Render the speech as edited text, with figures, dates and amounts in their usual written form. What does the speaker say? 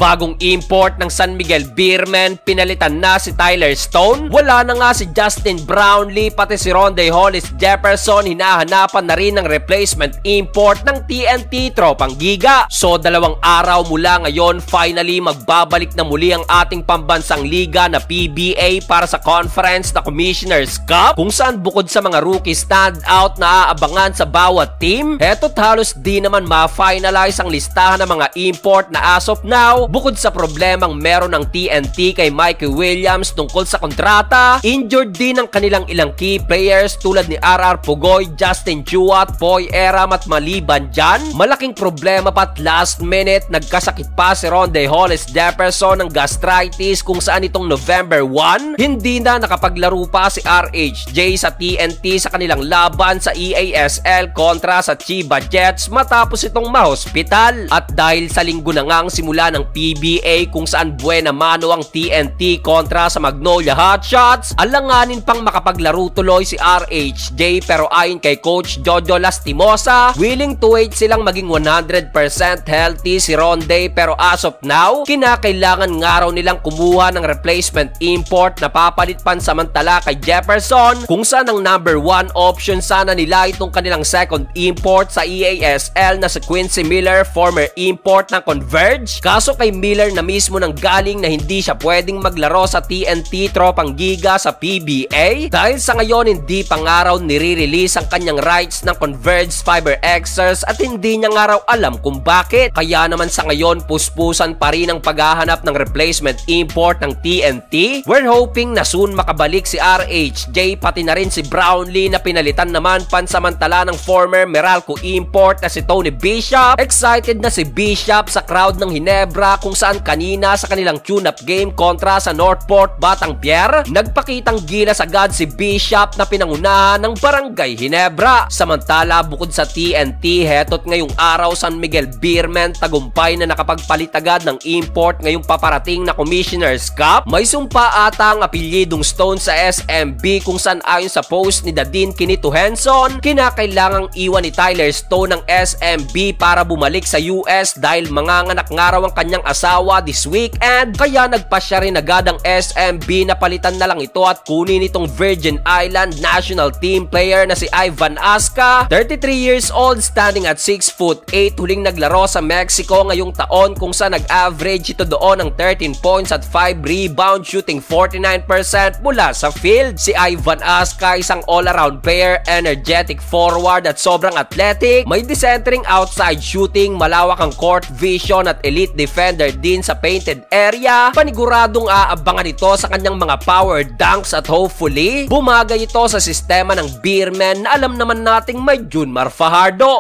Bagong import ng San Miguel Beermen, pinalitan na si Tyler Stone. Wala na nga si Justin Brownlee, pati si Rondae Hollis Jefferson, hinahanapan na rin ng replacement import ng TNT Tropang Giga. So 2 araw mula ngayon, finally magbabalik na muli ang ating pambansang liga na PBA para sa conference na Commissioner's Cup, kung saan bukod sa mga rookie standout na aabangan sa bawat team, eto't halos di naman ma-finalize ang listahan ng mga import na as of now, bukod sa problemang meron ng TNT kay Mikey Williams tungkol sa kontrata. Injured din ang kanilang ilang key players tulad ni RR Pugoy, Justin Chuat, Poy Eram at maliban dyan, malaking problema pa't last minute nagkasakit pa si Rondae Hollis Jefferson ng gastritis, kung saan itong November 1 hindi na nakapaglaro pa si RHJ sa TNT sa kanilang laban sa EASL kontra sa Chiba Jets matapos itong mahospital. At dahil sa linggo na ngang simula ng PBA kung saan buena mano ang TNT kontra sa Magnolia Hotshots, alanganin pang makapaglaro tuloy si RHJ, pero ayon kay Coach Jojo Lastimosa, willing to wait silang maging 100% healthy si Rondae, pero as of now, kinakailangan nga raw nilang kumuha ng replacement import na papalit pansamantala kay Jefferson, kung saan ang number 1 option sana nila itong kanilang second import sa EASL na si Quincy Miller, former import ng Converge. Kaso kay Miller na mismo nang galing na hindi siya pwedeng maglaro sa TNT Tropang Giga sa PBA dahil sa ngayon hindi pa nga raw nire-release ang kanyang rights ng Converge Fiber Xers at hindi niya nga raw alam kung bakit. Kaya naman sa ngayon puspusan pa rin ang paghahanap ng replacement import ng TNT. We're hoping na soon makabalik si RHJ, pati na rin si Brownlee na pinalitan naman pansamantala ng former Meralco import na si Tony Bishop. Excited na si Bishop sa crowd ng Ginebra kung saan kanina sa kanilang tune-up game kontra sa Northport Batang Pier, nagpakitang gilas agad si Bishop na pinangunahan ng Barangay Ginebra. Samantala bukod sa TNT, heto't ngayong araw San Miguel Beermen tagumpay na nakapagpalit agad ng import ngayong paparating na Commissioner's Cup. May sumpa ata ang apilyidong Stone sa SMB, kung saan ayon sa post ni Dadin Kinito Henson, kinakailangang iwan ni Tyler Stone ng SMB para bumalik sa US dahil manganganak nga raw ang kanyang asawa this weekend. Kaya nagpasya rin agad ang SMB na palitan na lang ito at kunin itong Virgin Island national team player na si Ivan Asca, 33 years old, standing at 6'8", huling naglaro sa Mexico ngayong taon kung saan nag-average ito doon ng 13 points at 5 rebounds, shooting 49% mula sa field. Si Ivan Asca isang all-around player, energetic forward at sobrang athletic, may decentering outside shooting, malawak ang court vision at elite defender din sa painted area. Paniguradong aabangan ito sa kanyang mga power dunks at hopefully bumagay ito sa sistema ng Beermen na alam naman nating may Junmar Fajardo.